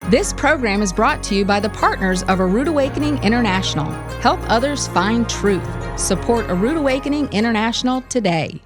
This program is brought to you by the partners of A Rood Awakening International. Help others find truth. Support A Rood Awakening International today.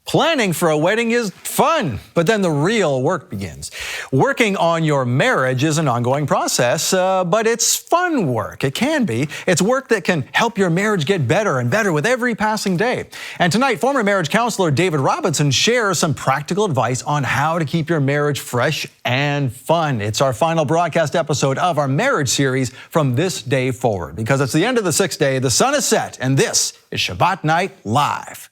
Planning for a wedding is fun, but then the real work begins. Working on your marriage is an ongoing process, but it's fun work. It can be. It's work that can help your marriage get better and better with every passing day. And tonight, former marriage counselor David Robinson shares some practical advice on how to keep your marriage fresh and fun. It's our final broadcast episode of our marriage series from this day forward, because it's the end of the sixth day, the sun is set, and this is Shabbat Night Live.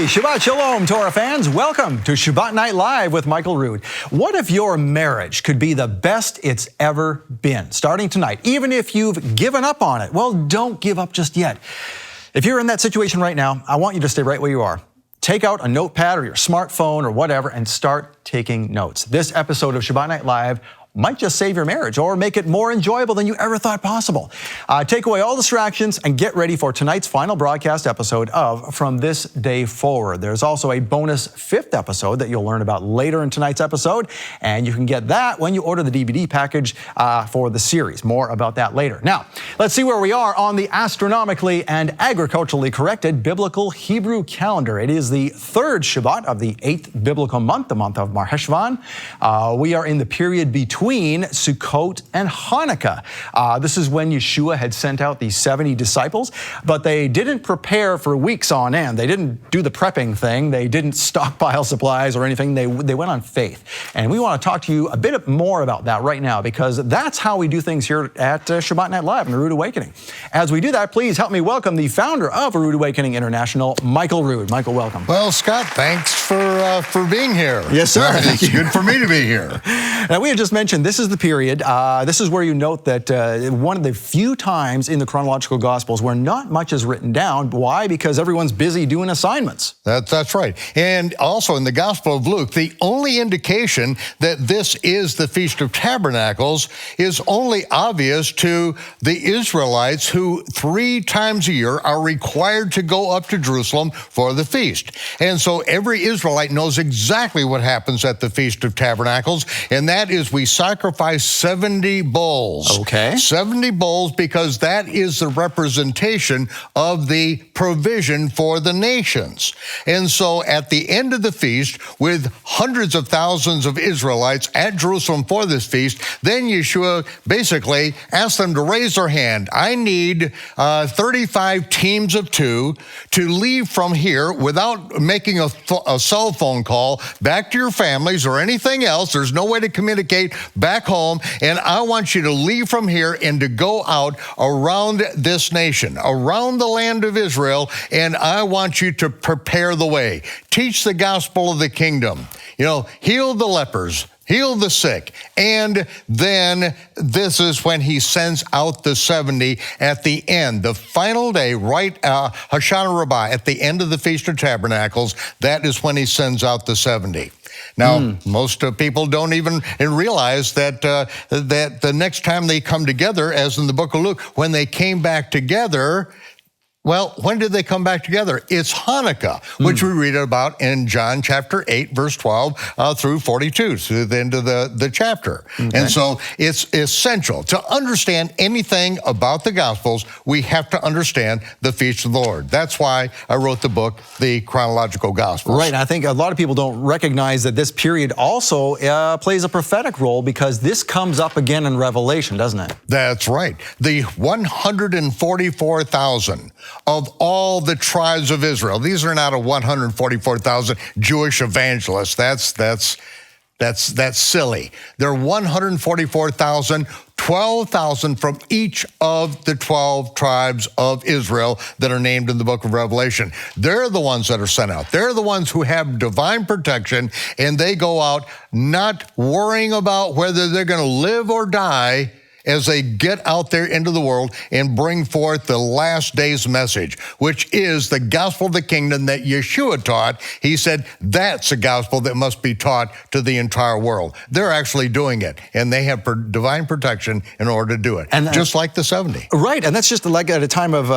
Shabbat Shalom, Torah fans. Welcome to Shabbat Night Live with Michael Rood. What if your marriage could be the best it's ever been? Starting tonight, even if you've given up on it, well, don't give up just yet. If you're in that situation right now, I want you to stay right where you are. Take out a notepad or your smartphone or whatever and start taking notes. This episode of Shabbat Night Live might just save your marriage or make it more enjoyable than you ever thought possible. Take away all distractions and get ready for tonight's final broadcast episode of From This Day Forward. There's also a bonus fifth episode that you'll learn about later in tonight's episode, and you can get that when you order the DVD package for the series. More about that later. Now, let's see where we are on the astronomically and agriculturally corrected biblical Hebrew calendar. It is the third Shabbat of the 8th biblical month, the month of Mar Heshvan. We are in the period between Sukkot and Hanukkah. This is when Yeshua had sent out the 70 disciples, but they didn't prepare for weeks on end. They didn't do the prepping thing. They didn't stockpile supplies or anything. They went on faith. And we want to talk to you a bit more about that right now, because that's how we do things here at Shabbat Night Live and A Rood Awakening. As we do that, please help me welcome the founder of A Rood Awakening International, Michael Rood. Michael, welcome. Well, Scott, thanks for being here. Yes, sir. It's good for me to be here. Now, we had just mentioned this is the period. This is where you note that one of the few times in the chronological Gospels where not much is written down. Why? Because everyone's busy doing assignments. That's right. And also in the Gospel of Luke, the only indication that this is the Feast of Tabernacles is only obvious to the Israelites, who 3 times a year are required to go up to Jerusalem for the feast. And so every Israelite knows exactly what happens at the Feast of Tabernacles, and that is we sacrifice 70 bulls. Okay. 70 bulls, because that is the representation of the provision for the nations. And so at the end of the feast, with hundreds of thousands of Israelites at Jerusalem for this feast, then Yeshua basically asked them to raise their hand. I need 35 teams of 2 to leave from here without making a cell phone call back to your families or anything else. There's no way to communicate back home, and I want you to leave from here and to go out around this nation, around the land of Israel, and I want you to prepare the way. Teach the gospel of the kingdom. Heal the lepers, heal the sick. And then this is when he sends out the 70 at the end, the final day, right, Hoshana Rabbah, at the end of the Feast of Tabernacles. That is when he sends out the 70. Now, most people don't even realize that that the next time they come together, as in the book of Luke, when they came back together, well, when did they come back together? It's Hanukkah, which we read about in John chapter 8, verse 12 through 42, to the end of the chapter. Okay. And so it's essential to understand anything about the Gospels. We have to understand the Feast of the Lord. That's why I wrote the book, The Chronological Gospels. Right, I think a lot of people don't recognize that this period also plays a prophetic role, because this comes up again in Revelation, doesn't it? That's right. The 144,000 of all the tribes of Israel. These are not a 144,000 Jewish evangelists. That's silly. There are 144,000 12,000 from each of the 12 tribes of Israel that are named in the book of Revelation. They're the ones that are sent out. They're the ones who have divine protection, and they go out not worrying about whether they're going to live or die as they get out there into the world and bring forth the last day's message, which is the gospel of the kingdom that Yeshua taught. He said that's a gospel that must be taught to the entire world. They're actually doing it, and they have divine protection in order to do it, and just like the 70. Right, and that's just like at a time of,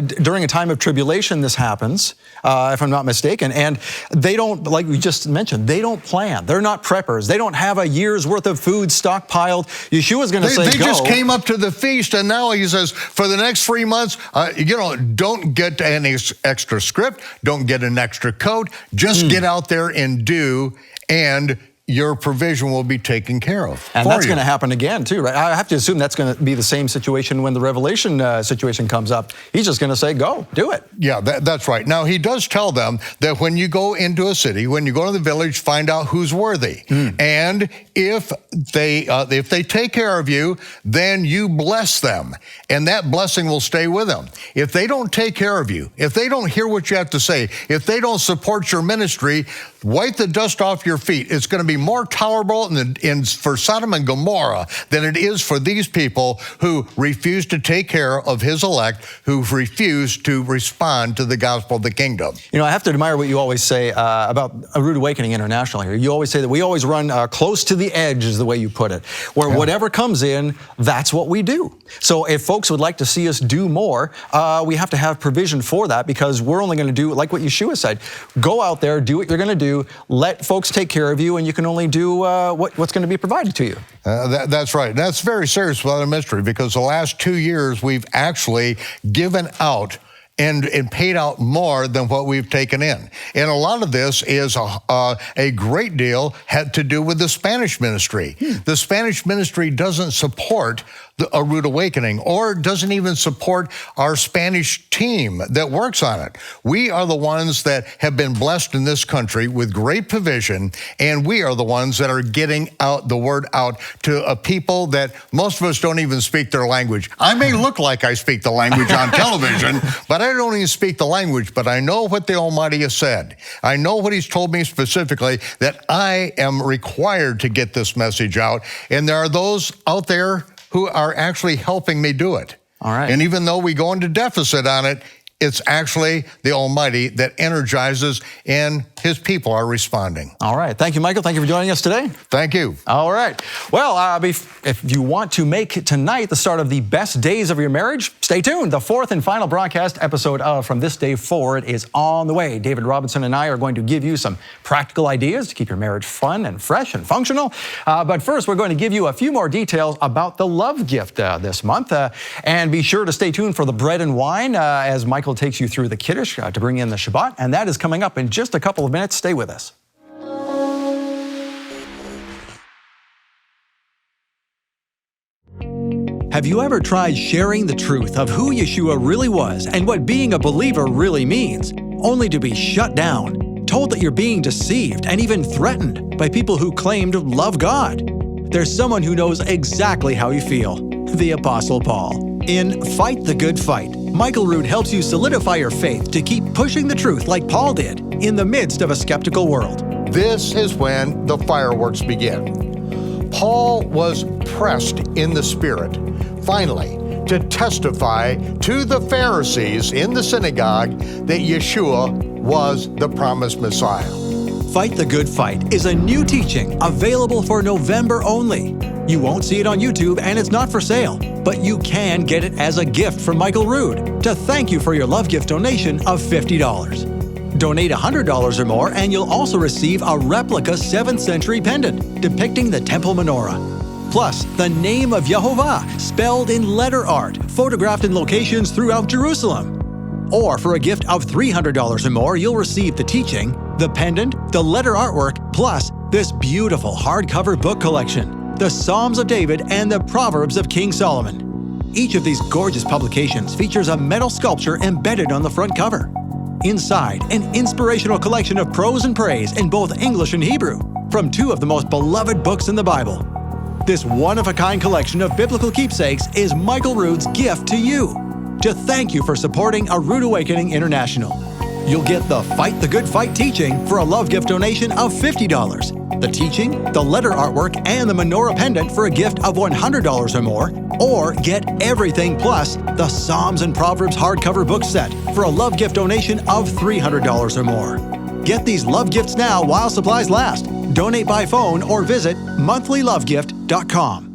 during a time of tribulation this happens, if I'm not mistaken, and they don't, like we just mentioned, they don't plan. They're not preppers. They don't have a year's worth of food stockpiled. Yeshua's going to say, go. Just came up to the feast, and now he says, for the next 3 months, don't get any extra script, don't get an extra coat, just get out there and do, and your provision will be taken care of. And that's going to happen again too, right? I have to assume that's going to be the same situation when the Revelation situation comes up. He's just going to say, go, do it. Yeah, that's right. Now, he does tell them that when you go into a city, when you go to the village, find out who's worthy. And if they take care of you, then you bless them, and that blessing will stay with them. If they don't take care of you, if they don't hear what you have to say, if they don't support your ministry, wipe the dust off your feet. It's going to be more tolerable for Sodom and Gomorrah than it is for these people who refuse to take care of his elect, who refuse to respond to the gospel of the kingdom. You know, I have to admire what you always say about a Rood Awakening International here. You always say that we always run close to the edge, is the way you put it, where whatever comes in, that's what we do. So if folks would like to see us do more, we have to have provision for that, because we're only going to do, like what Yeshua said, go out there, do what you're going to do, let folks take care of you, and you can only do what's going to be provided to you. That's right. That's very serious without a mystery, because the last 2 years we've actually given out and paid out more than what we've taken in. And a lot of this is a great deal had to do with the Spanish ministry. The Spanish ministry doesn't support a Rood Awakening, or doesn't even support our Spanish team that works on it. We are the ones that have been blessed in this country with great provision, and we are the ones that are getting out the word out to a people that most of us don't even speak their language. I may look like I speak the language on television, but I don't even speak the language, but I know what the Almighty has said. I know what He's told me specifically, that I am required to get this message out, and there are those out there who are actually helping me do it. All right. And even though we go into deficit on it, it's actually the Almighty that energizes, and His people are responding. All right. Thank you, Michael. Thank you for joining us today. Thank you. All right. Well, if you want to make tonight the start of the best days of your marriage, stay tuned. The fourth and final broadcast episode of From This Day Forward is on the way. David Robinson and I are going to give you some practical ideas to keep your marriage fun and fresh and functional. But first, we're going to give you a few more details about the love gift this month. And be sure to stay tuned for the bread and wine as Michael takes you through the Kiddush to bring in the Shabbat. And that is coming up in just a couple of minutes. Stay with us. Have you ever tried sharing the truth of who Yeshua really was and what being a believer really means, only to be shut down, told that you're being deceived, and even threatened by people who claim to love God? There's someone who knows exactly how you feel: the Apostle Paul. In Fight the Good Fight, Michael Rood helps you solidify your faith to keep pushing the truth like Paul did in the midst of a skeptical world. This is when the fireworks begin. Paul was pressed in the Spirit, finally, to testify to the Pharisees in the synagogue that Yeshua was the promised Messiah. Fight the Good Fight is a new teaching available for November only. You won't see it on YouTube, and it's not for sale, but you can get it as a gift from Michael Rood to thank you for your love gift donation of $50. Donate $100 or more, and you'll also receive a replica 7th century pendant depicting the temple menorah. Plus, the name of Yehovah spelled in letter art, photographed in locations throughout Jerusalem. Or for a gift of $300 or more, you'll receive the teaching, the pendant, the letter artwork, plus this beautiful hardcover book collection, the Psalms of David and the Proverbs of King Solomon. Each of these gorgeous publications features a metal sculpture embedded on the front cover. Inside, an inspirational collection of prose and praise in both English and Hebrew from two of the most beloved books in the Bible. This one-of-a-kind collection of biblical keepsakes is Michael Rood's gift to you, to thank you for supporting A Rood Awakening International. You'll get the Fight the Good Fight teaching for a love gift donation of $50, the teaching, the letter artwork, and the menorah pendant for a gift of $100 or more, or get everything plus the Psalms and Proverbs hardcover book set for a love gift donation of $300 or more. Get these love gifts now while supplies last. Donate by phone or visit monthlylovegift.com.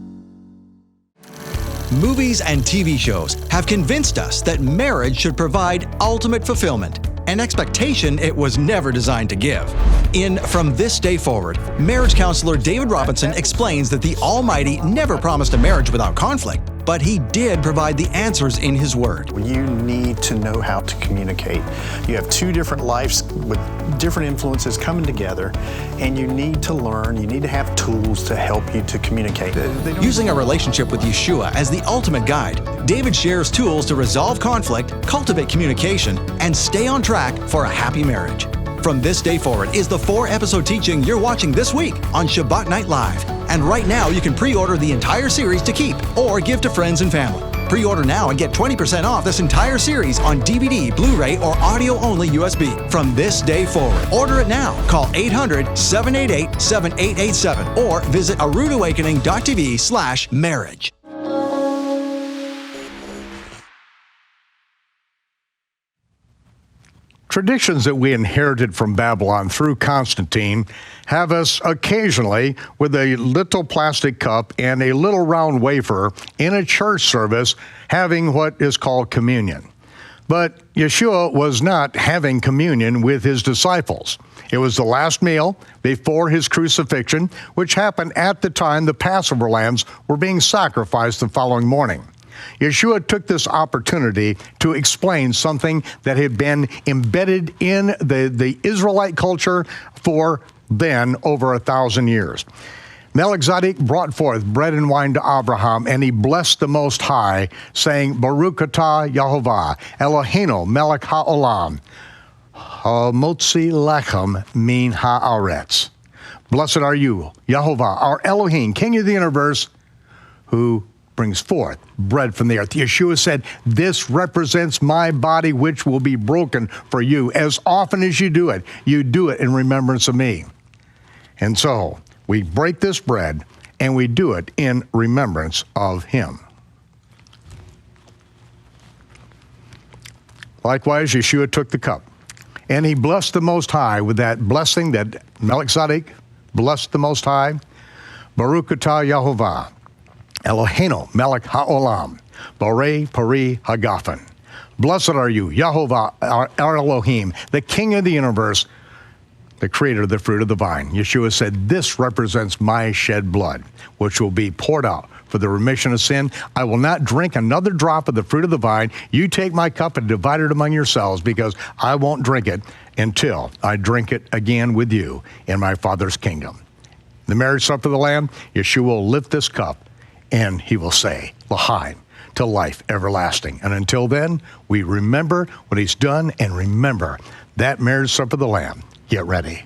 Movies and TV shows have convinced us that marriage should provide ultimate fulfillment, an expectation it was never designed to give. In From This Day Forward, marriage counselor David Robinson explains that the Almighty never promised a marriage without conflict, but He did provide the answers in His Word. You need to know how to communicate. You have two different lives with different influences coming together, and you need to learn, you need to have tools to help you to communicate. Using a relationship with Yeshua as the ultimate guide, David shares tools to resolve conflict, cultivate communication, and stay on track for a happy marriage. From This Day Forward is the 4-episode teaching you're watching this week on Shabbat Night Live. And right now you can pre-order the entire series to keep or give to friends and family. Pre-order now and get 20% off this entire series on DVD, Blu-ray, or audio-only USB. From This Day Forward. Order it now. Call 800-788-7887 or visit aroodawakening.tv/marriage. Traditions that we inherited from Babylon through Constantine have us occasionally with a little plastic cup and a little round wafer in a church service having what is called communion. But Yeshua was not having communion with His disciples. It was the last meal before His crucifixion, which happened at the time the Passover lambs were being sacrificed the following morning. Yeshua took this opportunity to explain something that had been embedded in the Israelite culture for then over 1,000 years. Melchizedek brought forth bread and wine to Abraham, and he blessed the Most High, saying, Baruch atah Yehovah, Eloheinu melech ha'olam, hamotzi lechem min ha'aretz. Blessed are you, Yehovah, our Elohim, King of the universe, who brings forth bread from the earth. Yeshua said, this represents my body, which will be broken for you. As often as you do it in remembrance of me. And so we break this bread and we do it in remembrance of Him. Likewise, Yeshua took the cup and He blessed the Most High with that blessing that Melchizedek blessed the Most High. Baruch atah Yehovah, Eloheinu melech ha'olam, borei pari hagafen. Blessed are you, Yehovah, our Elohim, the King of the universe, the creator of the fruit of the vine. Yeshua said, this represents my shed blood, which will be poured out for the remission of sin. I will not drink another drop of the fruit of the vine. You take my cup and divide it among yourselves, because I won't drink it until I drink it again with you in my Father's kingdom. The marriage supper of the Lamb, Yeshua will lift this cup and He will say, L'chaim, to life everlasting. And until then, we remember what He's done and remember that marriage supper of the Lamb. Get ready.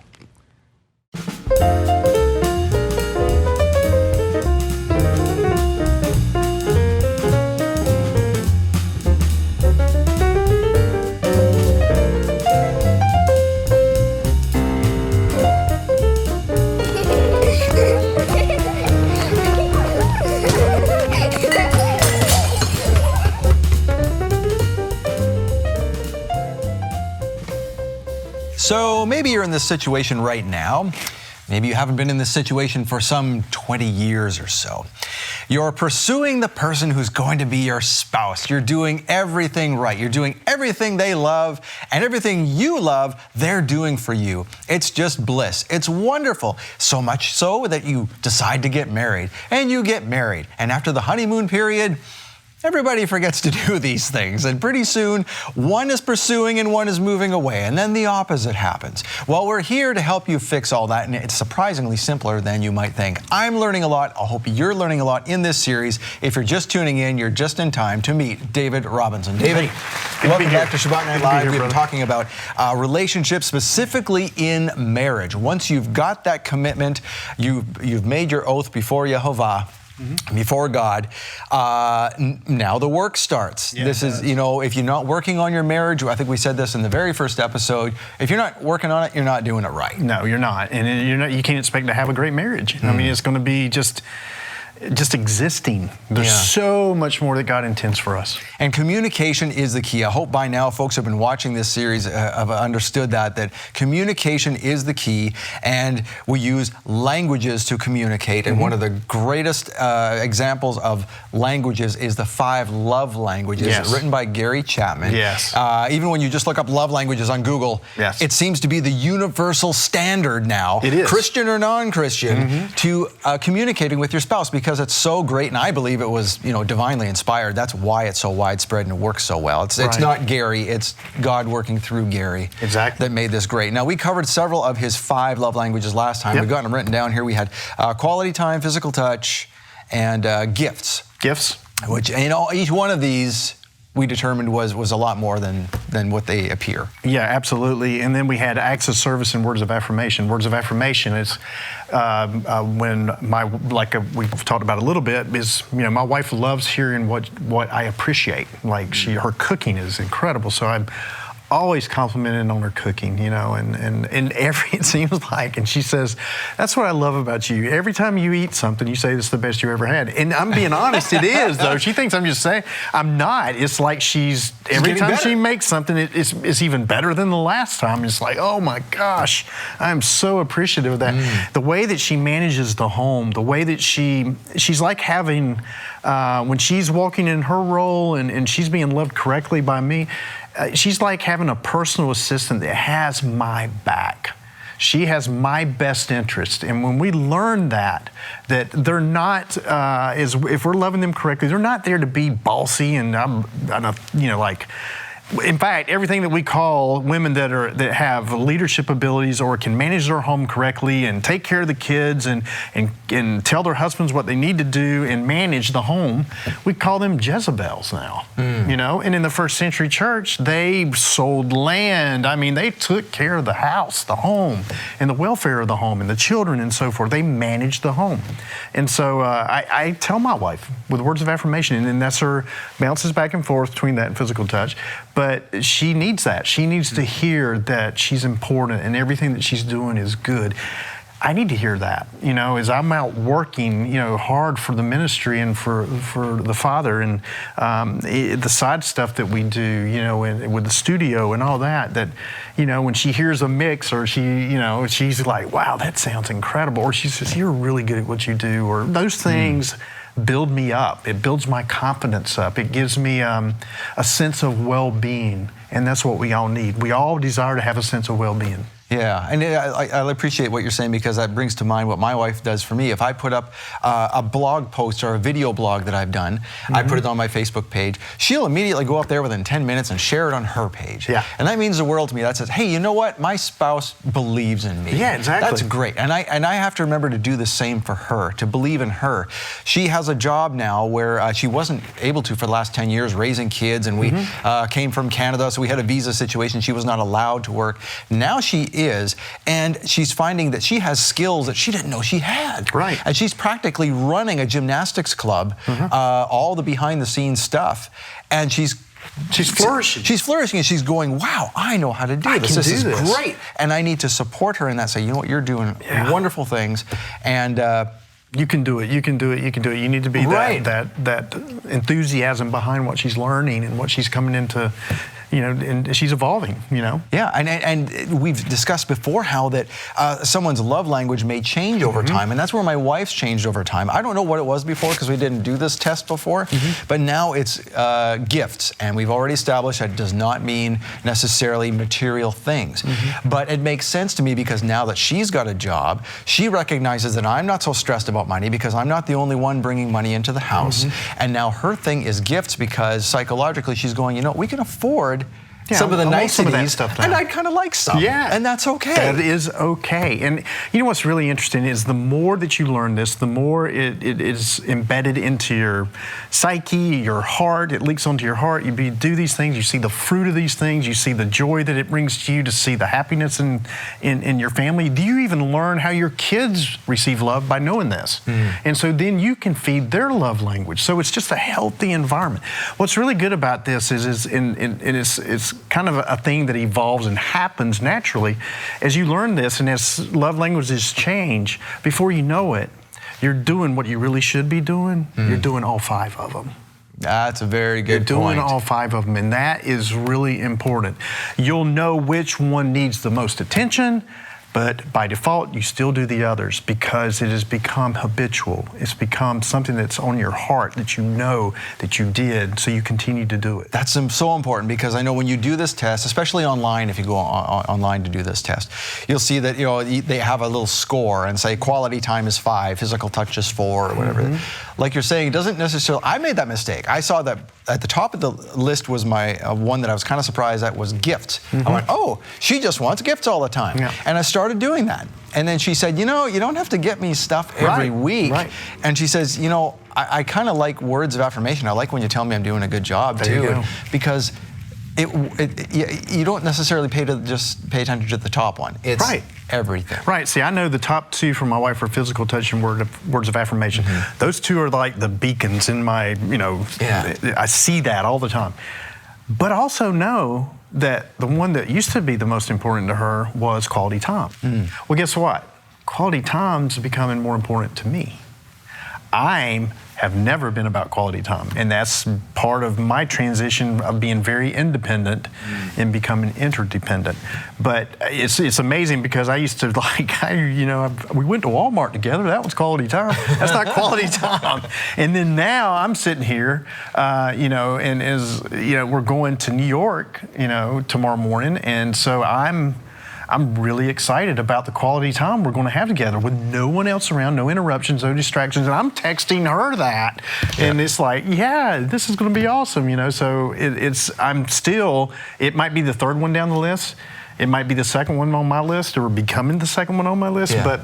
So maybe you're in this situation right now. Maybe you haven't been in this situation for some 20 years or so. You're pursuing the person who's going to be your spouse. You're doing everything right. You're doing everything they love, and everything you love, they're doing for you. It's just bliss. It's wonderful. So much so that you decide to get married, and you get married. And after the honeymoon period, Everybody forgets to do these things, and pretty soon, one is pursuing and one is moving away, and then the opposite happens. Well, we're here to help you fix all that, and it's surprisingly simpler than you might think. I'm learning a lot. I hope you're learning a lot in this series. If you're just tuning in, you're just in time to meet David Robinson. David, welcome back to Shabbat Night Live. We've been talking about relationships, specifically in marriage. Once you've got that commitment, you've made your oath before Yehovah, before God, now the work starts. Yeah, this is, if you're not working on your marriage, I think we said this in the very first episode, if you're not working on it, you're not doing it right. No, you're not. And you can't expect to have a great marriage. I mean, it's going to be just existing. There's so much more that God intends for us. And communication is the key. I hope by now folks who have been watching this series have understood that communication is the key, and we use languages to communicate. And one of the greatest examples of languages is the 5 love languages, written by Gary Chapman. Yes. Even when you just look up love languages on Google, it seems to be the universal standard now, it is. Christian or non-Christian, to communicating with your spouse, because it's so great, and I believe it was, divinely inspired. That's why it's so widespread and it works so well. It's not Gary, it's God working through Gary that made this great. Now, we covered several of his 5 love languages last time. We've got them written down here. We had quality time, physical touch, and gifts. Which, each one of these we determined was a lot more than what they appear. Yeah, absolutely. And then we had acts of service and words of affirmation. Words of affirmation is when we've talked about a little bit, is my wife loves hearing what I appreciate. Like her cooking is incredible, so I'm always complimenting on her cooking, and it seems like, and she says, that's what I love about you. Every time you eat something, you say this is the best you ever had. And I'm being honest, it is, though. She thinks I'm just saying. I'm not. It's like every time she makes something, it's even better than the last time. It's like, oh my gosh, I'm so appreciative of that. The way that she manages the home, the way that she's like having, when she's walking in her role and she's being loved correctly by me, she's like having a personal assistant that has my back. She has my best interest. And when we learn that they're not, if we're loving them correctly, they're not there to be bossy and, in fact, everything that we call women that have leadership abilities or can manage their home correctly and take care of the kids and tell their husbands what they need to do and manage the home, we call them Jezebels now. And in the first century church, they sold land. I mean, they took care of the house, the home, and the welfare of the home and the children and so forth. They managed the home. And so I tell my wife with words of affirmation, and then that's her bounces back and forth between that and physical touch. But she needs that. She needs to hear that she's important and everything that she's doing is good. I need to hear that, as I'm out working, hard for the ministry and for the Father and the side stuff that we do, and with the studio and all that, when she hears a mix or she's like, wow, that sounds incredible. Or she says, you're really good at what you do. Or those things build me up. It builds my confidence up. It gives me a sense of well-being, and that's what we all need. We all desire to have a sense of well-being. Yeah, and I appreciate what you're saying, because that brings to mind what my wife does for me. If I put up a blog post or a video blog that I've done, I put it on my Facebook page, she'll immediately go up there within 10 minutes and share it on her page. Yeah. And that means the world to me. That says, hey, you know what? My spouse believes in me. Yeah, exactly. That's great. And I have to remember to do the same for her, to believe in her. She has a job now where she wasn't able to for the last 10 years, raising kids, and we came from Canada, so we had a visa situation. She was not allowed to work. Now she is, and she's finding that she has skills that she didn't know she had. Right. And she's practically running a gymnastics club, all the behind-the-scenes stuff, and she's flourishing. She's flourishing, and she's going, wow, I know how to do this. This is great. And I need to support her in that, say, you know what, you're doing wonderful things, and you can do it. You can do it. You can do it. You need to be that enthusiasm behind what she's learning and what she's coming into and she's evolving, Yeah, and we've discussed before how that someone's love language may change over time, and that's where my wife's changed over time. I don't know what it was before because we didn't do this test before, but now it's gifts, and we've already established that does not mean necessarily material things. But it makes sense to me because now that she's got a job, she recognizes that I'm not so stressed about money because I'm not the only one bringing money into the house, and now her thing is gifts because psychologically she's going, we can afford some of the niceties, and I'd kind of like some. Yeah. And that's okay. That is okay. And what's really interesting is the more that you learn this, the more it is embedded into your psyche, your heart, it leaks onto your heart. You do these things, you see the fruit of these things, you see the joy that it brings to you, to see the happiness in your family. Do you even learn how your kids receive love by knowing this? And so then you can feed their love language. So it's just a healthy environment. What's really good about this is it's kind of a thing that evolves and happens naturally as you learn this, and as love languages change, before you know it, you're doing what you really should be doing. You're doing all 5 of them. That's a very good point. You're doing all 5 of them, and that is really important. You'll know which one needs the most attention, but by default, you still do the others because it has become habitual. It's become something that's on your heart that you know that you did, so you continue to do it. That's so important because I know when you do this test, especially online, if you go online to do this test, you'll see that they have a little score and say quality time is 5, physical touch is 4, or whatever. Like you're saying, it doesn't necessarily. I made that mistake. I saw that at the top of the list was my one that I was kind of surprised at was gifts. I went, oh, she just wants gifts all the time, and I started doing that. And then she said, you don't have to get me stuff every week. And she says, I kind of like words of affirmation. I like when you tell me I'm doing a good job too, because you don't necessarily pay attention to the top one. It's everything. Right. See, I know the top 2 from my wife are physical touch and words of affirmation. Those 2 are like the beacons in my, I see that all the time. But also know that the one that used to be the most important to her was quality time. Well, guess what? Quality time's becoming more important to me. I have never been about quality time, and that's part of my transition of being very independent and becoming interdependent. But it's amazing because I used to we went to Walmart together. That was quality time. That's not quality time. And then now I'm sitting here, and we're going to New York, tomorrow morning, and so I'm really excited about the quality time we're going to have together with no one else around, no interruptions, no distractions. And I'm texting her that. And it's like, this is going to be awesome, So it might be the 3rd one down the list. It might be the 2nd one on my list or becoming the 2nd one on my list. But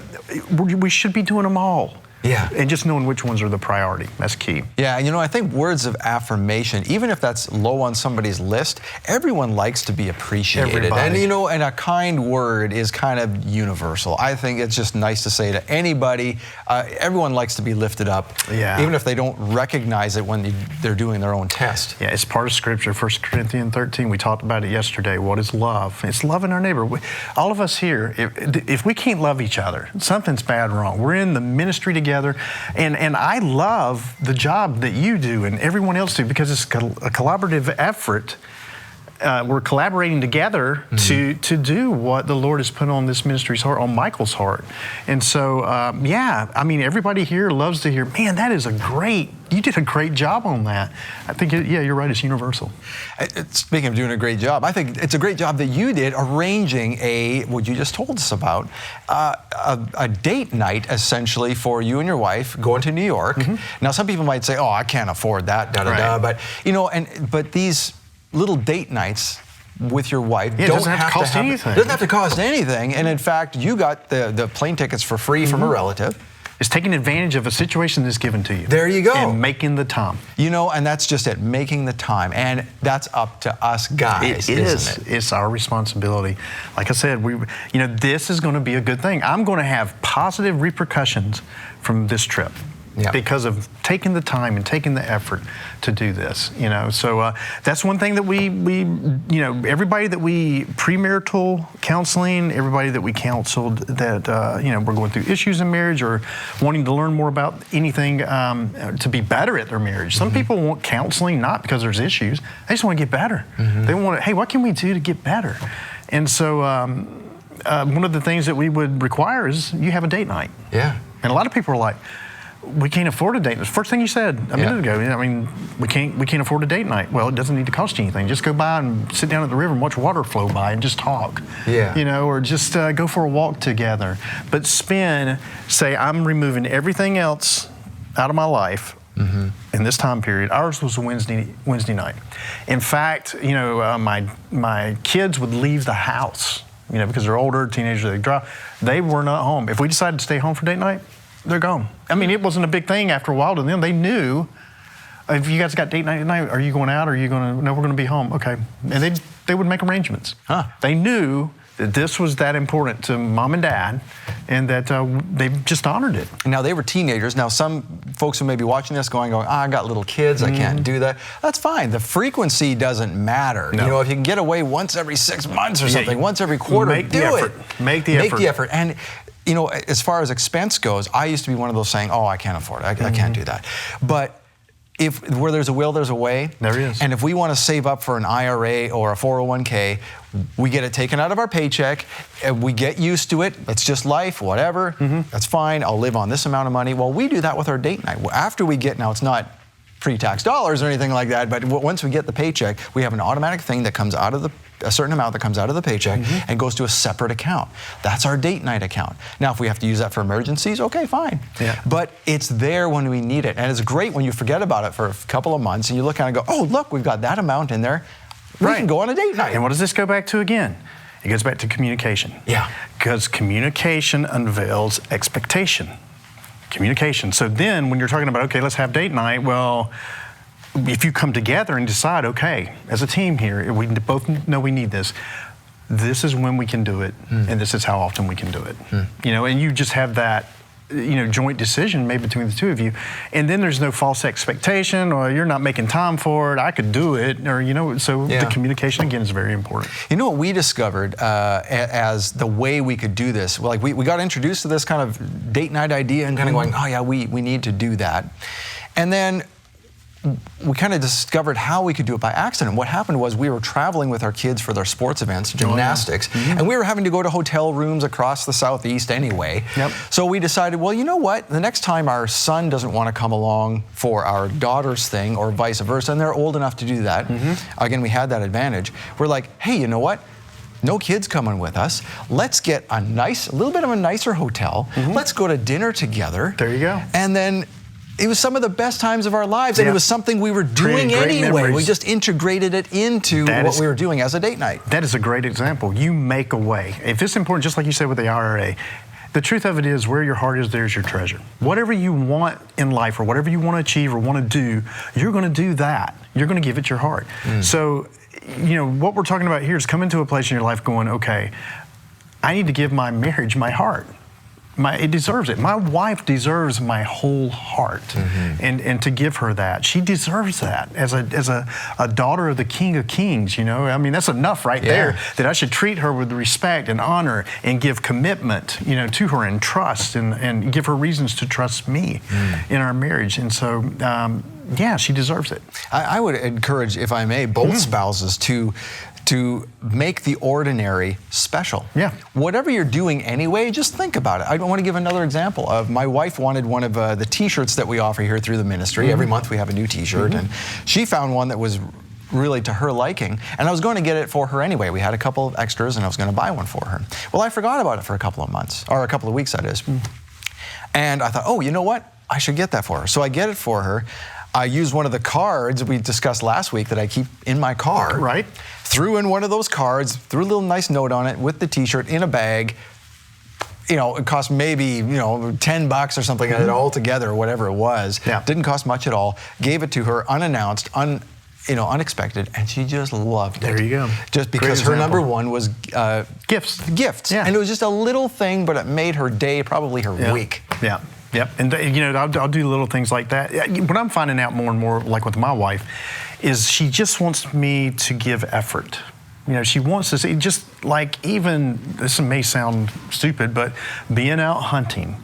we should be doing them all. And just knowing which ones are the priority, that's key. Yeah, and I think words of affirmation, even if that's low on somebody's list, everyone likes to be appreciated. Everybody. And and a kind word is kind of universal. I think it's just nice to say to anybody, everyone likes to be lifted up, even if they don't recognize it when they're doing their own test. Yeah, it's part of Scripture. 1 Corinthians 13, we talked about it yesterday. What is love? It's loving our neighbor. All of us here, if we can't love each other, something's bad wrong. We're in the ministry together. And I love the job that you do and everyone else do because it's a collaborative effort. We're collaborating together to do what the Lord has put on this ministry's heart, on Michael's heart. And so, everybody here loves to hear, man, you did a great job on that. I think, you're right, it's universal. Speaking of doing a great job, I think it's a great job that you did arranging what you just told us about, a date night, essentially, for you and your wife going to New York. Now, some people might say, oh, I can't afford that, but, but these little date nights with your wife doesn't have to cost anything. Doesn't have to cost anything. And in fact, you got the plane tickets for free from a relative. It's taking advantage of a situation that's given to you. There you go. And making the time. And that's just it, making the time. And that's up to us guys, isn't it? It's our responsibility. Like I said, this is going to be a good thing. I'm going to have positive repercussions from this trip. Yeah. because of taking the time and taking the effort to do this. So that's one thing that we everybody that we premarital counseling, everybody that we counseled that we're going through issues in marriage or wanting to learn more about anything to be better at their marriage. Some people want counseling not because there's issues; they just want to get better. They want to, hey, what can we do to get better? And so one of the things that we would require is you have a date night. Yeah. And a lot of people are like, we can't afford a date. The first thing you said a minute ago. I mean, we can't afford a date night. Well, it doesn't need to cost you anything. Just go by and sit down at the river and watch water flow by and just talk. Yeah. Or just go for a walk together. But say I'm removing everything else out of my life in this time period. Ours was a Wednesday night. In fact, my kids would leave the house. Because they're older, teenagers, they drive. They were not home. If we decided to stay home for date night, they're gone. I mean, it wasn't a big thing after a while to them. They knew, if you guys got date night tonight, are you going out? Or are you going to, no, we're going to be home. Okay. And they would make arrangements. They knew that this was that important to mom and dad and that they just honored it. Now, they were teenagers. Now, some folks who may be watching this going, I got little kids, I can't do that. That's fine. The frequency doesn't matter. No. If you can get away once every 6 months or something, once every quarter, Make the effort. And as far as expense goes, I used to be one of those saying, I can't afford it. I can't do that. But where there's a will, there's a way. There is. And if we want to save up for an IRA or a 401k, we get it taken out of our paycheck, and we get used to it. It's just life, whatever. That's fine. I'll live on this amount of money. Well, we do that with our date night. After we get, now it's not pre-tax dollars or anything like that, but once we get the paycheck, we have an automatic thing that comes out of a certain amount that comes out of the paycheck and goes to a separate account. That's our date night account. Now, if we have to use that for emergencies, okay, fine. Yeah. But it's there when we need it. And it's great when you forget about it for a couple of months and you look at it and go, look, we've got that amount in there. We can go on a date night. And what does this go back to again? It goes back to communication. Yeah. Because communication unveils expectation. Communication. So then when you're talking about, okay, let's have date night, well, if you come together and decide, okay, as a team here, we both know we need this is when we can do it, and this is how often we can do it. And you just have that, joint decision made between the two of you. And then there's no false expectation, or you're not making time for it, I could do it, or, so the communication, again, is very important. You know what we discovered as the way we could do this? Well, we got introduced to this kind of date night idea and kind of going, we need to do that. And then we kind of discovered how we could do it by accident. What happened was we were traveling with our kids for their sports events, gymnastics, and we were having to go to hotel rooms across the Southeast anyway. So we decided, well, you know what? The next time our son doesn't want to come along for our daughter's thing or vice versa, and they're old enough to do that, again, we had that advantage. We're like, hey, you know what? No kids coming with us. Let's get a little bit of a nicer hotel. Let's go to dinner together. There you go. And then it was some of the best times of our lives, and it was something we were doing anyway. Memories. We just integrated it into what we were doing as a date night. That is a great example. You make a way. If it's important, just like you said with the IRA, the truth of it is where your heart is, there's your treasure. Whatever you want in life or whatever you want to achieve or want to do, you're going to do that. You're going to give it your heart. So, what we're talking about here is coming to a place in your life going, okay, I need to give my marriage my heart. It deserves it. My wife deserves my whole heart, and to give her that, she deserves that as a daughter of the King of Kings. I mean, that's enough right there. That I should treat her with respect and honor and give commitment, to her and trust and give her reasons to trust me in our marriage. And so, she deserves it. I would encourage, if I may, both spouses to make the ordinary special. Whatever you're doing anyway, just think about it. I want to give another example of my wife wanted one of the t-shirts that we offer here through the ministry. Every month we have a new t-shirt, and she found one that was really to her liking, and I was going to get it for her anyway. We had a couple of extras, and I was going to buy one for her. Well, I forgot about it for a couple of months, or a couple of weeks, that is. And I thought, you know what? I should get that for her. So I get it for her. I used one of the cards we discussed last week that I keep in my car. Right. Threw in one of those cards, threw a little nice note on it with the t-shirt in a bag. It cost maybe, $10 or something altogether, or whatever it was. Didn't cost much at all. Gave it to her unannounced, unexpected, and she just loved it. There you go. Just because her number one was gifts. Gifts. And it was just a little thing, but it made her day, probably her week. Yep. And I'll do little things like that. What I'm finding out more and more, like with my wife, is she just wants me to give effort. She wants to see, just like, even, this may sound stupid, but being out hunting,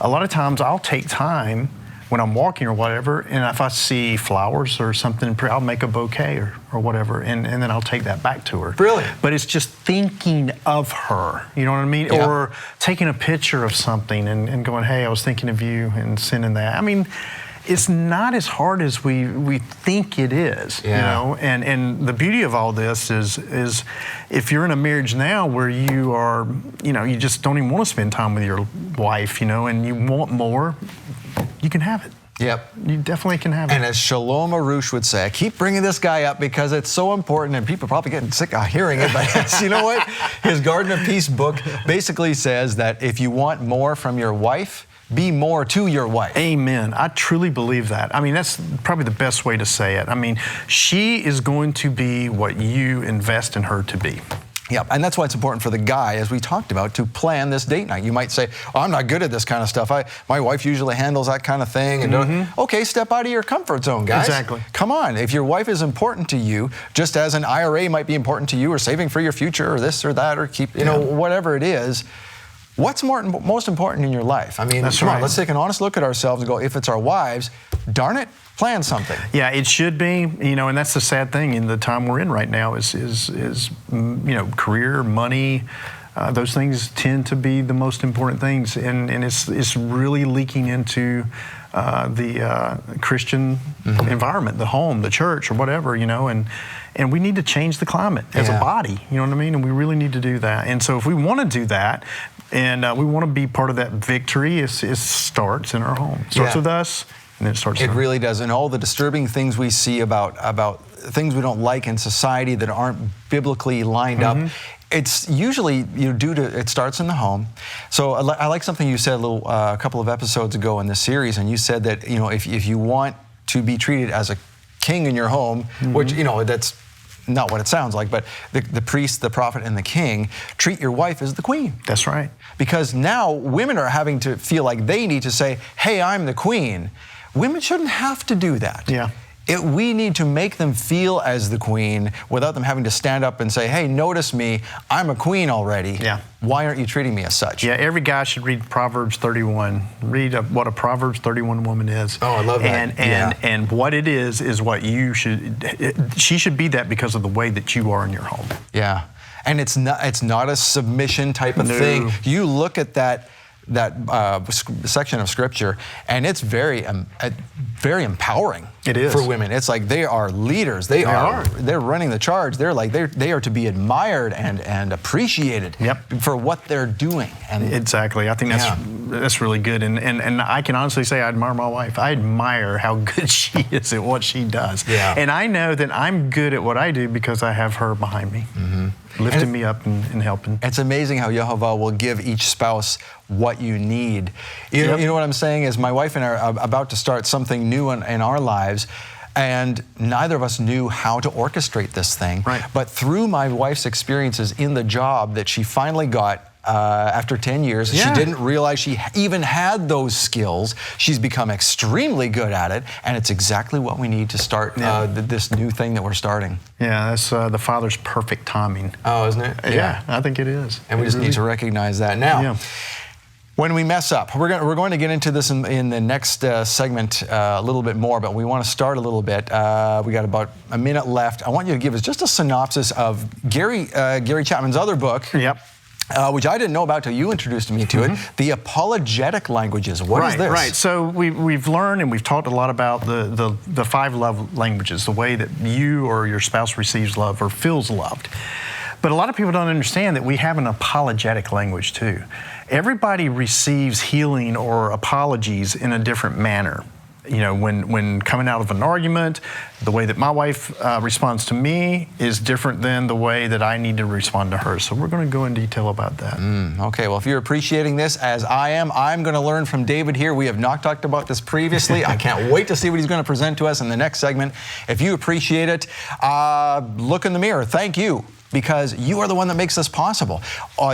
a lot of times I'll take time when I'm walking or whatever, and if I see flowers or something, I'll make a bouquet or whatever, and then I'll take that back to her. Really? But it's just thinking of her, you know what I mean? Yeah. Or taking a picture of something and going, hey, I was thinking of you, and sending that. I mean, it's not as hard as we think it is, and the beauty of all this is if you're in a marriage now where you are, you just don't even want to spend time with your wife, and you want more, you can have it. Yep. You definitely can have it. And as Shalom Arush would say, I keep bringing this guy up because it's so important, and people are probably getting sick of hearing it, but you know what? His Garden of Peace book basically says that if you want more from your wife, be more to your wife. Amen. I truly believe that. I mean, that's probably the best way to say it. I mean, she is going to be what you invest in her to be. Yeah, and that's why it's important for the guy, as we talked about, to plan this date night. You might say, oh, I'm not good at this kind of stuff. My wife usually handles that kind of thing. And okay, step out of your comfort zone, guys. Exactly. Come on. If your wife is important to you, just as an IRA might be important to you, or saving for your future, or this or that, or keep, whatever it is, what's most important in your life? I mean, come on, let's take an honest look at ourselves and go, if it's our wives, darn it, plan something. Yeah, it should be, and that's the sad thing in the time we're in right now is career, money, those things tend to be the most important things, and it's really leaking into the Christian environment, the home, the church, or whatever, and we need to change the climate as a body, you know what I mean? And we really need to do that. And so if we want to do that, and we want to be part of that victory, it starts in our home. It starts with us. And it starts. It really does, and all the disturbing things we see about things we don't like in society that aren't biblically lined up. It's usually due to it starts in the home. So I like something you said a couple of episodes ago in this series, and you said that if you want to be treated as a king in your home, which that's not what it sounds like, but the priest, the prophet, and the king treat your wife as the queen. That's right. Because now women are having to feel like they need to say, hey, I'm the queen. Women shouldn't have to do that. Yeah. We need to make them feel as the queen without them having to stand up and say, hey, notice me, I'm a queen already. Yeah. Why aren't you treating me as such? Yeah, every guy should read Proverbs 31. Read what a Proverbs 31 woman is. Oh, I love that. And what it is what you should, she should be that because of the way that you are in your home. Yeah. And it's not a submission type of thing. You look at that section of scripture, and it's very empowering. It is for women. It's like they are leaders. They're running the charge. They are to be admired and appreciated for what they're doing. And exactly. I think that's really good. And I can honestly say I admire my wife. I admire how good she is at what she does. Yeah. And I know that I'm good at what I do because I have her behind me. Lifting me up and helping. It's amazing how Yehovah will give each spouse what you need. You know what I'm saying is my wife and I are about to start something new in our lives, and neither of us knew how to orchestrate this thing. Right. But through my wife's experiences in the job that she finally got after 10 years, she didn't realize she even had those skills. She's become extremely good at it, and it's exactly what we need to start this new thing that we're starting. Yeah, that's the Father's perfect timing. Oh, isn't it? Yeah, I think it is. And we just need to recognize that. Now, when we mess up, we're going to get into this in the next segment a little bit more, but we want to start a little bit. We got about a minute left. I want you to give us just a synopsis of Gary Chapman's other book. Which I didn't know about till you introduced me to it, the apologetic languages. What is this? Right. So we've learned and we've talked a lot about the 5 love languages, the way that you or your spouse receives love or feels loved. But a lot of people don't understand that we have an apologetic language too. Everybody receives healing or apologies in a different manner. When coming out of an argument, the way that my wife responds to me is different than the way that I need to respond to her. So we're going to go in detail about that. Okay, well, if you're appreciating this as I am, I'm going to learn from David here. We have not talked about this previously. I can't wait to see what he's going to present to us in the next segment. If you appreciate it, look in the mirror. Thank you because you are the one that makes this possible.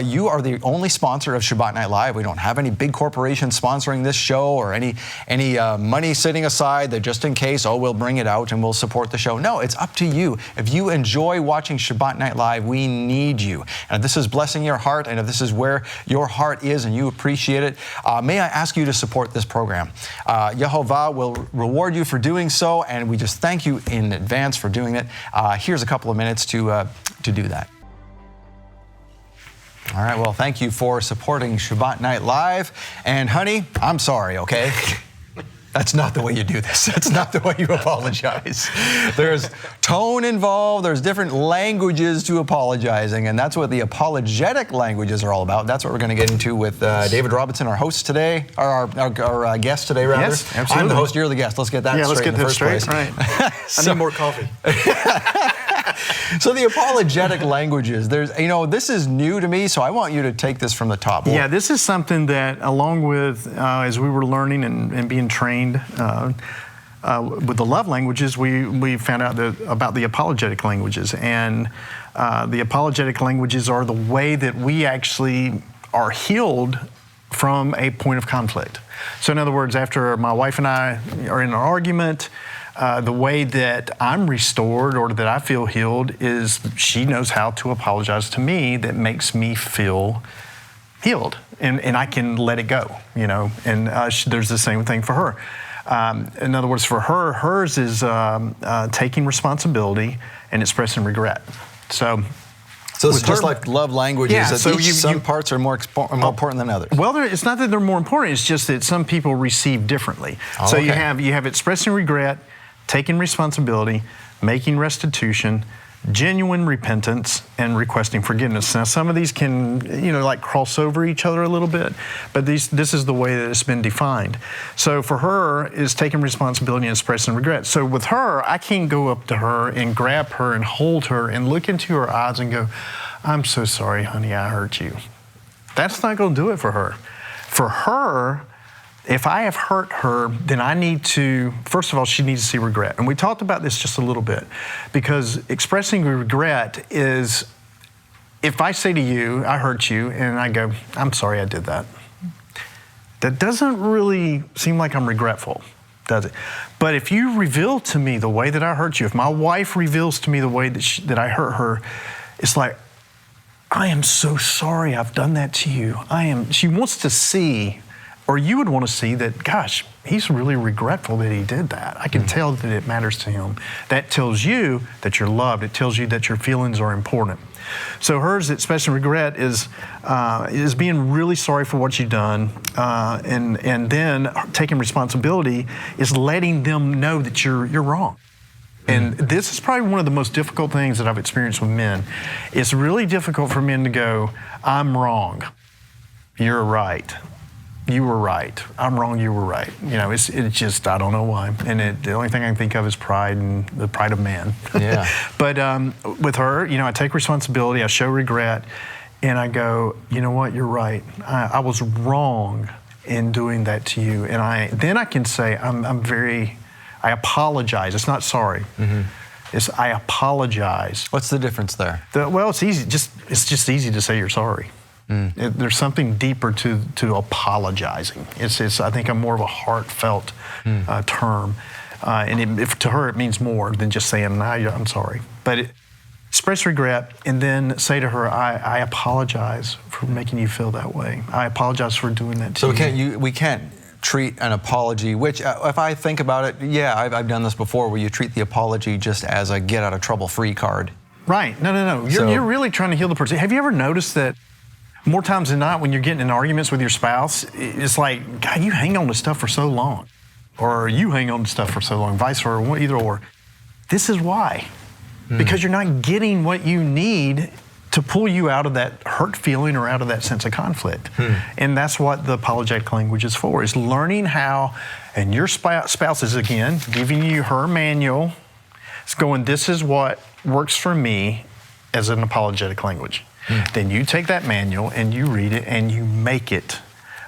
You are the only sponsor of Shabbat Night Live. We don't have any big corporations sponsoring this show or any money sitting aside that just in case, we'll bring it out and we'll support the show. No, it's up to you. If you enjoy watching Shabbat Night Live, we need you. And if this is blessing your heart, and if this is where your heart is and you appreciate it, may I ask you to support this program. Yehovah will reward you for doing so, and we just thank you in advance for doing it. Here's a couple of minutes to do that. All right, well, thank you for supporting Shabbat Night Live. And honey, I'm sorry, okay? That's not the way you do this. That's not the way you apologize. There's tone involved. There's different languages to apologizing, and that's what the apologetic languages are all about. That's what we're going to get into with David Robinson, our host today, or our guest today, rather. Yes, absolutely. I'm the host, you're the guest. Let's get that straight. Let's get in the that first straight. place. Right. I need more coffee. So the apologetic languages, this is new to me, so I want you to take this from the top. Yeah, this is something that, along with, as we were learning and being trained with the love languages, we found out about the apologetic languages. And the apologetic languages are the way that we actually are healed from a point of conflict. So in other words, after my wife and I are in an argument, the way that I'm restored or that I feel healed is she knows how to apologize to me that makes me feel healed, and I can let it go, and there's the same thing for her. In other words, for her, hers is taking responsibility and expressing regret. So it's just like love languages. Yeah, so some parts are more important than others. Well, it's not that they're more important. It's just that some people receive differently. Oh, so okay. you have expressing regret, taking responsibility, making restitution, genuine repentance, and requesting forgiveness. Now, some of these can, cross over each other a little bit, but this is the way that it's been defined. So for her, is taking responsibility and expressing regret. So with her, I can't go up to her and grab her and hold her and look into her eyes and go, "I'm so sorry, honey, I hurt you." That's not going to do it for her. For her, if I have hurt her, then I need to, first of all, she needs to see regret. And we talked about this just a little bit, because expressing regret is, if I say to you, "I hurt you," and I go, "I'm sorry I did that," that doesn't really seem like I'm regretful, does it? But if you reveal to me the way that I hurt you, if my wife reveals to me the way that I hurt her, it's like, "I am so sorry I've done that to you." She wants to see, or you would want to see that, gosh, he's really regretful that he did that. I can tell that it matters to him. That tells you that you're loved. It tells you that your feelings are important. So hers, expressing regret, is being really sorry for what you've done, and then taking responsibility is letting them know that you're wrong. And this is probably one of the most difficult things that I've experienced with men. It's really difficult for men to go, "I'm wrong. You're right. You were right. I'm wrong. You were right." It's just, I don't know why. And the only thing I can think of is pride, and the pride of man. Yeah. But with her, I take responsibility. I show regret, and I go, "You know what? You're right. I was wrong in doing that to you." And then I can say, I apologize. It's not sorry. Mm-hmm. It's I apologize. What's the difference there? Well, it's easy. It's just easy to say you're sorry. There's something deeper to apologizing. It's I think more of a heartfelt term, and to her it means more than just saying, "I'm sorry." But express regret, and then say to her, I apologize for making you feel that way. I apologize for doing that to you. So we can't treat an apology, which if I think about it, yeah, I've done this before, where you treat the apology just as a get out of trouble free card. Right. No. You're really trying to heal the person. Have you ever noticed that more times than not, when you're getting in arguments with your spouse, it's like, God, you hang on to stuff for so long, or you hang on to stuff for so long, vice versa, either or. This is why. Because you're not getting what you need to pull you out of that hurt feeling or out of that sense of conflict. And that's what the apologetic language is for, is learning how, and your spouse is, again, giving you her manual. It's going, this is what works for me as an apologetic language. Then you take that manual and you read it and you make it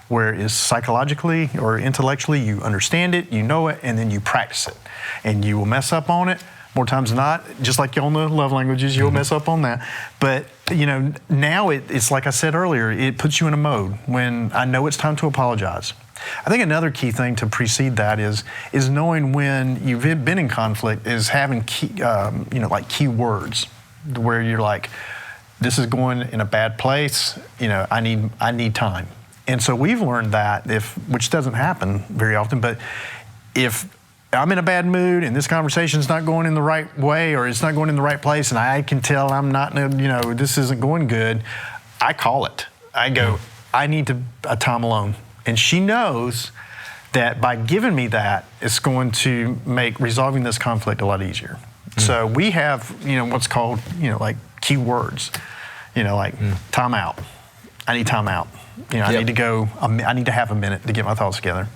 where it is psychologically or intellectually, you understand it, you know it, and then you practice it. And you will mess up on it, more times than not, just like on the love languages, you'll mess up on that. But, now it's like I said earlier, it puts you in a mode when I know it's time to apologize. I think another key thing to precede that is knowing when you've been in conflict is having key, like key words where you're like, this is going in a bad place. I need time. And so we've learned that which doesn't happen very often, but if I'm in a bad mood and this conversation's not going in the right way or it's not going in the right place and I can tell I'm not, this isn't going good, I call it. I go, I need a time alone. And she knows that by giving me that, it's going to make resolving this conflict a lot easier. So we have, what's called, like key words, time out. I need time out. I need to go, I need to have a minute to get my thoughts together.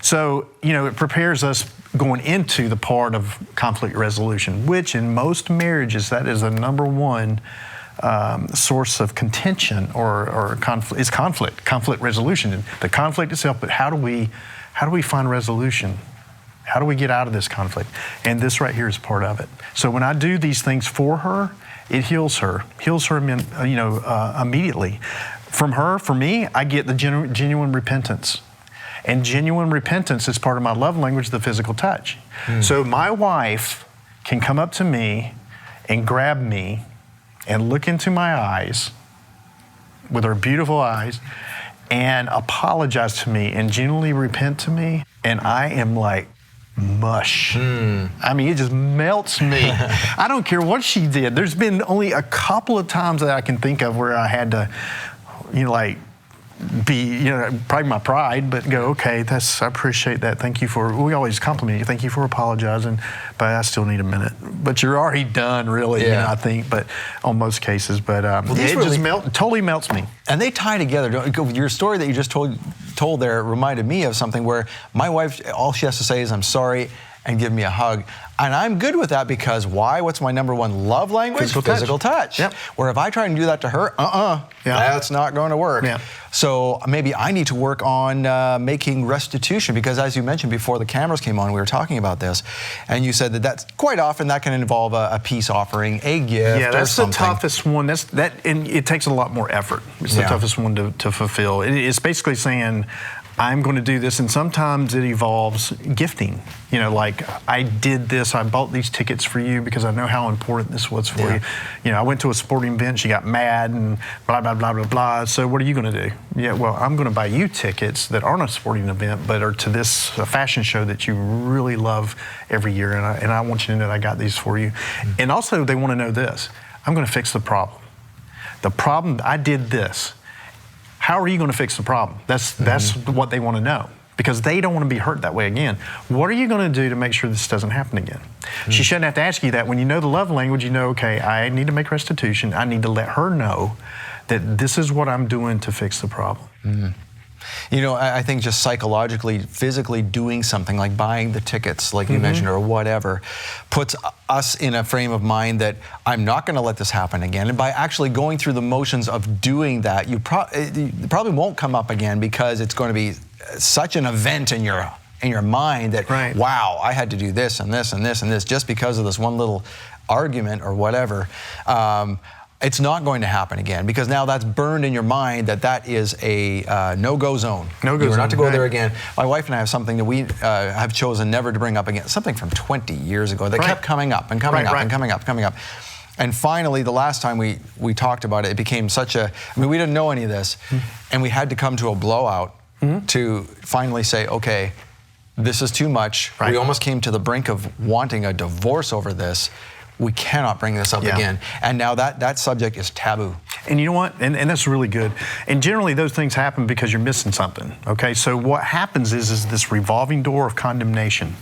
So, it prepares us going into the part of conflict resolution, which in most marriages, that is the number one source of contention or conflict. Is conflict resolution. And the conflict itself, but how do we find resolution? How do we get out of this conflict? And this right here is part of it. So when I do these things for her, it heals her immediately. From her, for me, I get the genuine repentance. And genuine repentance is part of my love language, the physical touch. So my wife can come up to me and grab me and look into my eyes with her beautiful eyes and apologize to me and genuinely repent to me. And I am like mush. I mean, it just melts me. I don't care what she did. There's been only a couple of times that I can think of where I had to, probably my pride, but go, okay, I appreciate that. Thank you we always compliment you. Thank you for apologizing, but I still need a minute. But you're already done, really, I think, but on most cases. But it just totally melts me. And they tie together. Your story that you just told there reminded me of something where my wife, all she has to say is, I'm sorry, and give me a hug. And I'm good with that because why? What's my number one love language? Physical touch. Yep. Where if I try and do that to her, that's not going to work. Yeah. So maybe I need to work on making restitution because as you mentioned before the cameras came on, we were talking about this, and you said that quite often that can involve a peace offering, a gift, yeah, that's or something. the toughest one. And it takes a lot more effort. It's the toughest one to fulfill. It's basically saying, I'm going to do this, and sometimes it involves gifting. Like I did this, I bought these tickets for you because I know how important this was for you. I went to a sporting event, she got mad and blah, blah, blah, blah, blah. So what are you going to do? Yeah, well, I'm going to buy you tickets that aren't a sporting event, but are to this fashion show that you really love every year, and I want you to know that I got these for you. And also they want to know this, I'm going to fix the problem. The problem, I did this. How are you going to fix the problem? That's what they want to know because they don't want to be hurt that way again. What are you going to do to make sure this doesn't happen again? She shouldn't have to ask you that. When you know the love language, okay, I need to make restitution. I need to let her know that this is what I'm doing to fix the problem. I think just psychologically, physically doing something like buying the tickets, like you mentioned, or whatever, puts us in a frame of mind that I'm not going to let this happen again. And by actually going through the motions of doing that, you probably won't come up again because it's going to be such an event in your mind that, wow, I had to do this and this and this and this just because of this one little argument or whatever. It's not going to happen again because now that's burned in your mind that is a no-go zone. No-go zone. Not to go there again. My wife and I have something that we have chosen never to bring up again. Something from 20 years ago that kept coming up and coming up and coming up. And finally, the last time we talked about it, it became we didn't know any of this, and we had to come to a blowout to finally say, okay, this is too much. We almost came to the brink of wanting a divorce over this. We cannot bring this up again. And now that subject is taboo. And you know what? And that's really good. And generally those things happen because you're missing something. Okay, so what happens is this revolving door of condemnation.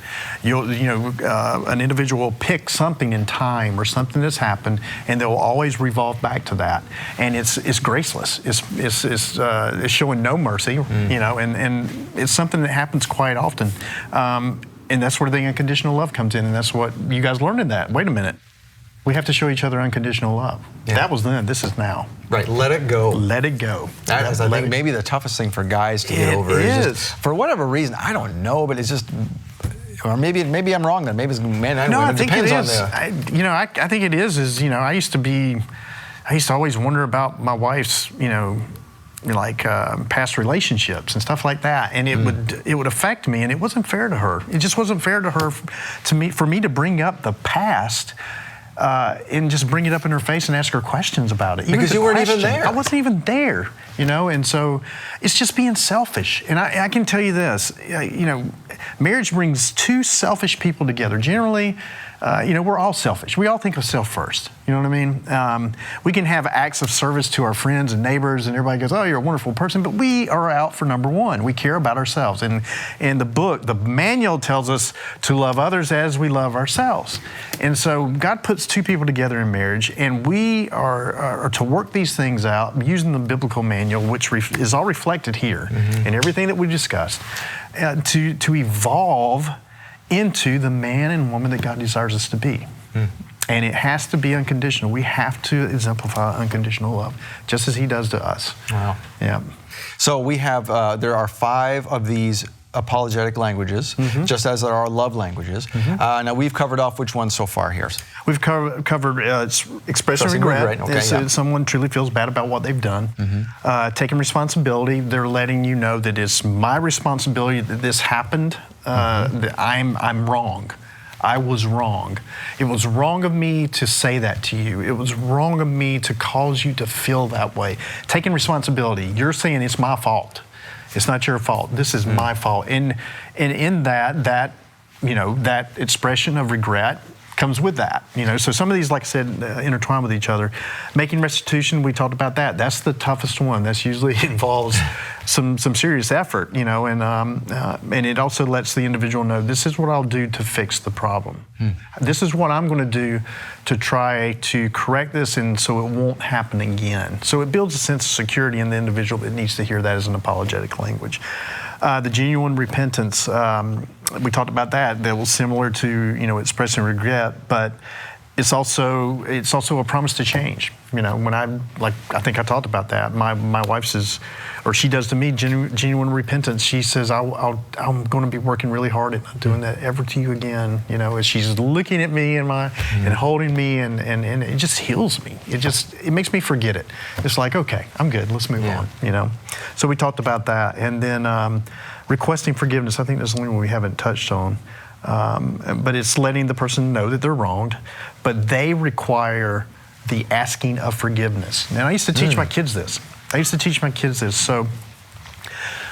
An individual will pick something in time or something that's happened, and they'll always revolve back to that. And it's graceless. It's showing no mercy. And it's something that happens quite often. And that's where the unconditional love comes in, and that's what you guys learned in that. Wait a minute. We have to show each other unconditional love. Yeah. That was then, this is now. Right, let it go. Let it go. That is, I think, maybe the toughest thing for guys to get over. It is. For whatever reason, I don't know, but it's just Or maybe I'm wrong then. Maybe it's man. No, I it think it depends is. on the. I think it is. I used to always wonder about my wife's, past relationships and stuff like that, and it would affect me, and it wasn't fair to her. It just wasn't fair to her, for me to bring up the past. And just bring it up in her face and ask her questions about it. Because you weren't even there. I wasn't even there, and so it's just being selfish. And I can tell you this, marriage brings two selfish people together. Generally, we're all selfish. We all think of self first. You know what I mean? We can have acts of service to our friends and neighbors, and everybody goes, "Oh, you're a wonderful person," but we are out for number one. We care about ourselves. And in the manual tells us to love others as we love ourselves. And so God puts two people together in marriage, and we are to work these things out using the biblical manual, which is all reflected here in everything that we discussed, to evolve into the man and woman that God desires us to be. And it has to be unconditional. We have to exemplify unconditional love, just as He does to us. Wow. Yeah. So we have, there are 5 of these apologetic languages, just as there are love languages. Now we've covered off which ones so far here? We've covered expressing regret. Okay, Someone truly feels bad about what they've done. Taking responsibility. They're letting you know that it's my responsibility that this happened, that I'm wrong. I was wrong. It was wrong of me to say that to you. It was wrong of me to cause you to feel that way. Taking responsibility. You're saying it's my fault. It's not your fault. This is my fault. And in that expression of regret comes with that. So some of these, like I said, intertwine with each other. Making restitution, we talked about that. That's the toughest one. That's usually involves some serious effort, and it also lets the individual know, this is what I'll do to fix the problem. This is what I'm going to do to try to correct this, and so it won't happen again. So it builds a sense of security in the individual that needs to hear that as an apologetic language. The genuine repentance, we talked about that. That was similar to expressing regret, but it's also a promise to change. When I think I talked about that. My wife says, or she does to me, genuine repentance. She says, I'm going to be working really hard at not doing that ever to you again. As she's looking at me and holding me, and it just heals me. It makes me forget it. It's like, okay, I'm good. Let's move on. So we talked about that, and then requesting forgiveness. I think that's the only one we haven't touched on. But it's letting the person know that they're wronged, but they require the asking of forgiveness. Now, I used to teach my kids this. So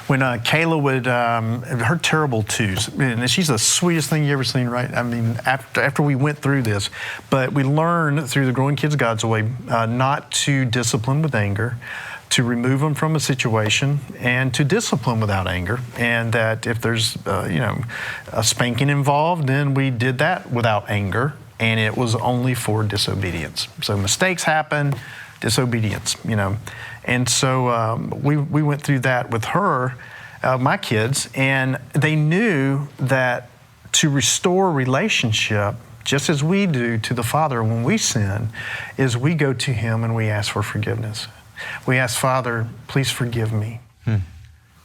when Kayla would, her terrible twos, and she's the sweetest thing you ever seen, right? I mean, after we went through this, but we learned through the Growing Kids God's Way not to discipline with anger, to remove them from a situation, and to discipline without anger. And that if there's, a spanking involved, then we did that without anger, and it was only for disobedience. So mistakes happen, disobedience, And so we went through that with her, my kids, and they knew that to restore relationship, just as we do to the Father when we sin, is we go to Him and we ask for forgiveness. We ask, Father, please forgive me.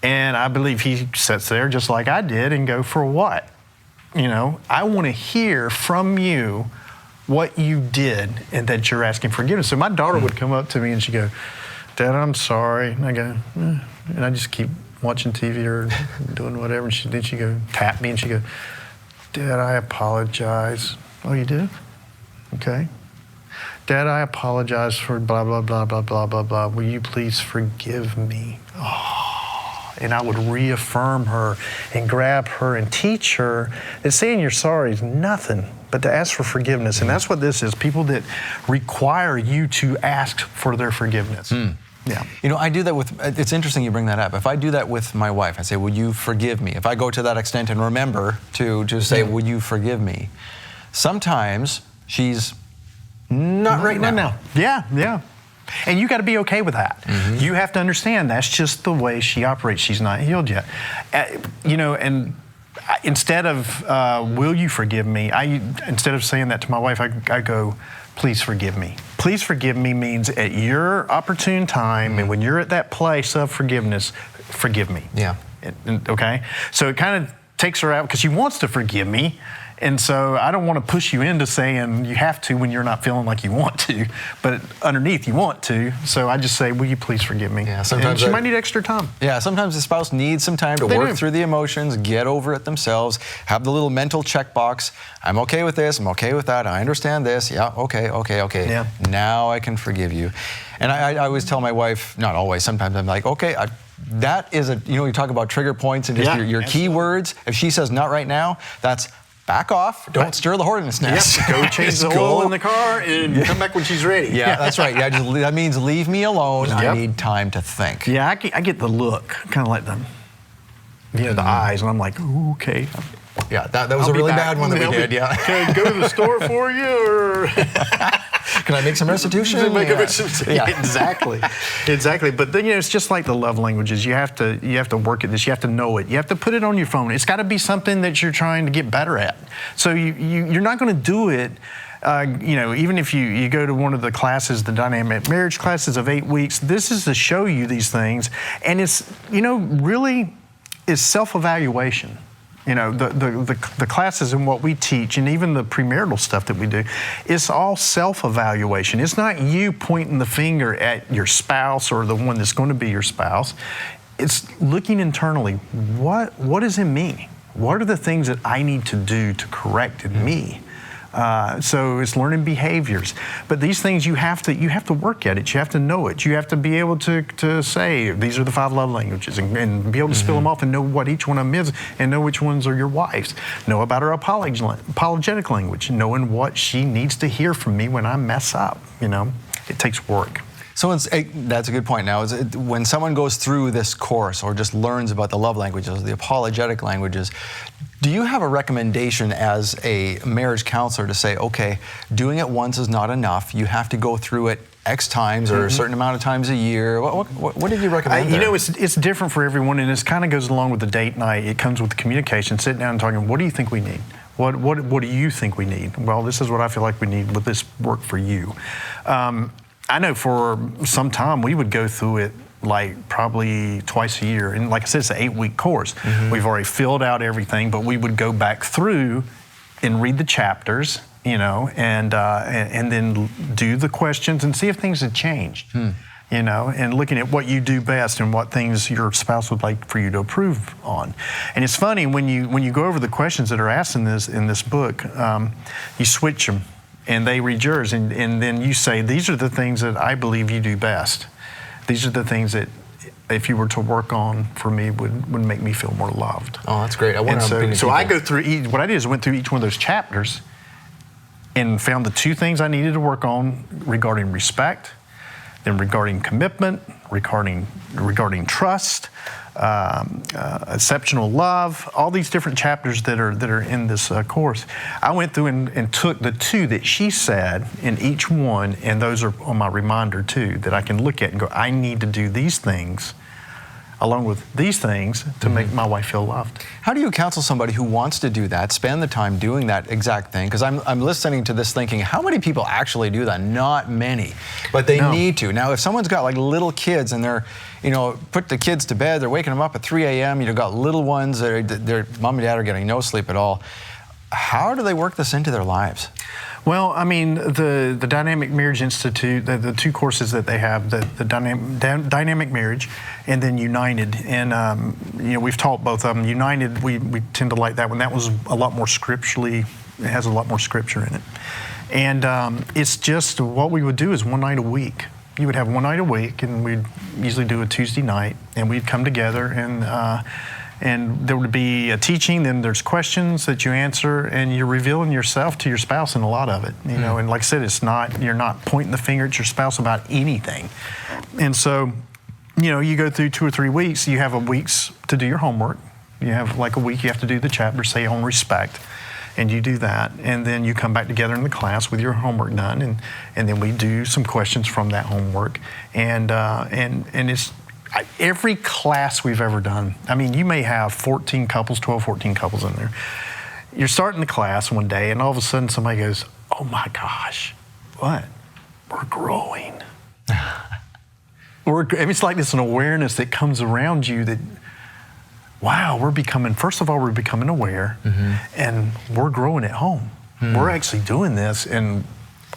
And I believe He sits there just like I did and go, for what? I want to hear from you what you did and that you're asking forgiveness. So my daughter would come up to me and she'd go, Dad, I'm sorry. And I go, and I just keep watching TV or doing whatever. And then she'd go tap me and she'd go, Dad, I apologize. Oh, you did? Okay. Dad, I apologize for blah, blah, blah, blah, blah, blah, blah. Will you please forgive me? Oh, and I would reaffirm her and grab her and teach her that saying you're sorry is nothing but to ask for forgiveness. And that's what this is, people that require you to ask for their forgiveness. Yeah. I do that with, it's interesting you bring that up. If I do that with my wife, I say, will you forgive me? If I go to that extent and remember to say, will you forgive me? Sometimes she's not right now. Yeah. And you got to be okay with that. You have to understand that's just the way she operates. She's not healed yet. And instead of, will you forgive me? Instead of saying that to my wife, I go, please forgive me. Please forgive me means at your opportune time and when you're at that place of forgiveness, forgive me. Yeah. Okay? So it kind of takes her out because she wants to forgive me. And so I don't want to push you into saying you have to when you're not feeling like you want to, but underneath you want to. So I just say, will you please forgive me? Yeah, sometimes she might need extra time. Yeah, sometimes the spouse needs some time to work through the emotions, get over it themselves, have the little mental checkbox. I'm okay with this, I'm okay with that, I understand this. Yeah, okay. Yeah. Now I can forgive you. And I always tell my wife, not always, sometimes I'm like, okay, that is you talk about trigger points and just your key words. If she says not right now, that's back off, don't stir the hornet's nest. Yep. Go change the oil in the car and come back when she's ready. Yeah, that's right. Yeah, that means leave me alone. Yep. I need time to think. Yeah, I get the look, kind of like the eyes, and I'm like, ooh, okay. Yeah, that was a really bad one that we did, yeah. Can I go to the store for you, or can I make some restitution? Yeah, exactly. But then it's just like the love languages. You have to work at this. You have to know it. You have to put it on your phone. It's got to be something that you're trying to get better at. So you're not going to do it. Even if you go to one of the classes, the dynamic marriage classes of 8 weeks, this is to show you these things, and it's really is self-evaluation. The classes and what we teach, and even the premarital stuff that we do, it's all self-evaluation. It's not you pointing the finger at your spouse or the one that's going to be your spouse. It's looking internally. What is in me? What are the things that I need to do to correct in me? So it's learning behaviors. But these things you have to work at it. You have to know it. You have to be able to say these are the 5 love languages and be able to spill them off and know what each one of them is and know which ones are your wife's. Know about her apologetic language, knowing what she needs to hear from me when I mess up. It takes work. So that's a good point. Now, when someone goes through this course or just learns about the love languages, the apologetic languages, do you have a recommendation as a marriage counselor to say, okay, doing it once is not enough. You have to go through it X times or a certain amount of times a year? What did you recommend? It's different for everyone, and it kind of goes along with the date night. It comes with the communication, sitting down and talking, what do you think we need? What do you think we need? Well, this is what I feel like we need. Would this work for you? I know for some time we would go through it like probably twice a year. And like I said, it's an 8-week course. We've already filled out everything, but we would go back through and read the chapters, and then do the questions and see if things had changed. And looking at what you do best and what things your spouse would like for you to improve on. And it's funny when you go over the questions that are asked in this book, you switch them. And they read yours, and then you say, these are the things that I believe you do best. These are the things that, if you were to work on for me, would make me feel more loved. Oh, that's great. So I go through what I did is went through each one of those chapters and found the 2 things I needed to work on regarding respect, then regarding commitment, regarding trust, exceptional love, all these different chapters that are in this course. I went through and took the 2 that she said in each one, and those are on my reminder too, that I can look at and go, I need to do these things along with these things to make my wife feel loved. How do you counsel somebody who wants to do that, spend the time doing that exact thing? Because I'm listening to this thinking, how many people actually do that? Not many, but they need to. Now, if someone's got like little kids and they're, put the kids to bed, they're waking them up at 3 a.m., you've got little ones, their mom and dad are getting no sleep at all. How do they work this into their lives? Well, I mean, the Dynamic Marriage Institute, the 2 courses that they have, the Dynamic Marriage and then United. And, we've taught both of them. United, we tend to like that one. That was a lot more scripturally, it has a lot more scripture in it. And it's just what we would do is 1 night a week. You would have 1 night a week, and we'd usually do a Tuesday night, and we'd come together and there would be a teaching, then there's questions that you answer, and you're revealing yourself to your spouse in a lot of it. And like I said, you're not pointing the finger at your spouse about anything. And so, you go through 2 or 3 weeks, you have a week's to do your homework. You have like a week you have to do the chapter, say on respect, and you do that, and then you come back together in the class with your homework done, and then we do some questions from that homework, and it's every class we've ever done. I mean, you may have 14 couples in there. You're starting the class one day, and all of a sudden somebody goes, oh my gosh, what? We're growing. It's like this an awareness that comes around you that, wow, first of all, we're becoming aware, and we're growing at home. We're actually doing this, and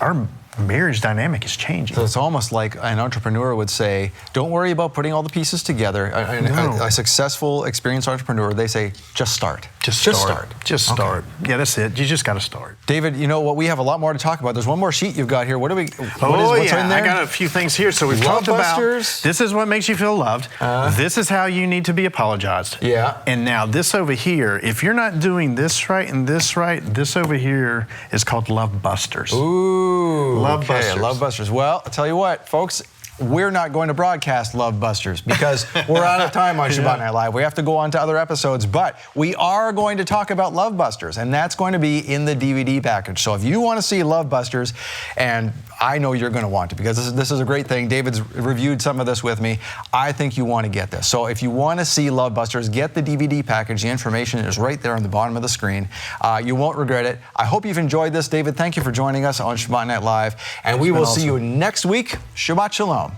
our marriage dynamic is changing. So it's almost like an entrepreneur would say, don't worry about putting all the pieces together. A successful, experienced entrepreneur, they say, just start. Just start. Just start. Yeah, that's it. You just got to start. David, you know what? We have a lot more to talk about. There's one more sheet you've got here. What's in there? I got a few things here. So we've talked about, this is what makes you feel loved. This is how you need to be apologized. Yeah. And now this over here, if you're not doing this right and this right, this over here is called love busters. Ooh. Love busters. Love busters. Well, I'll tell you what, folks. We're not going to broadcast Love Busters because we're out of time on Shabbat Night Live. We have to go on to other episodes, but we are going to talk about Love Busters, and that's going to be in the DVD package. So if you want to see Love Busters, and I know you're going to want to because this is a great thing. David's reviewed some of this with me. I think you want to get this. So if you want to see Love Busters, get the DVD package. The information is right there on the bottom of the screen. You won't regret it. I hope you've enjoyed this. David, thank you for joining us on Shabbat Night Live, and we will see you next week. Shabbat Shalom.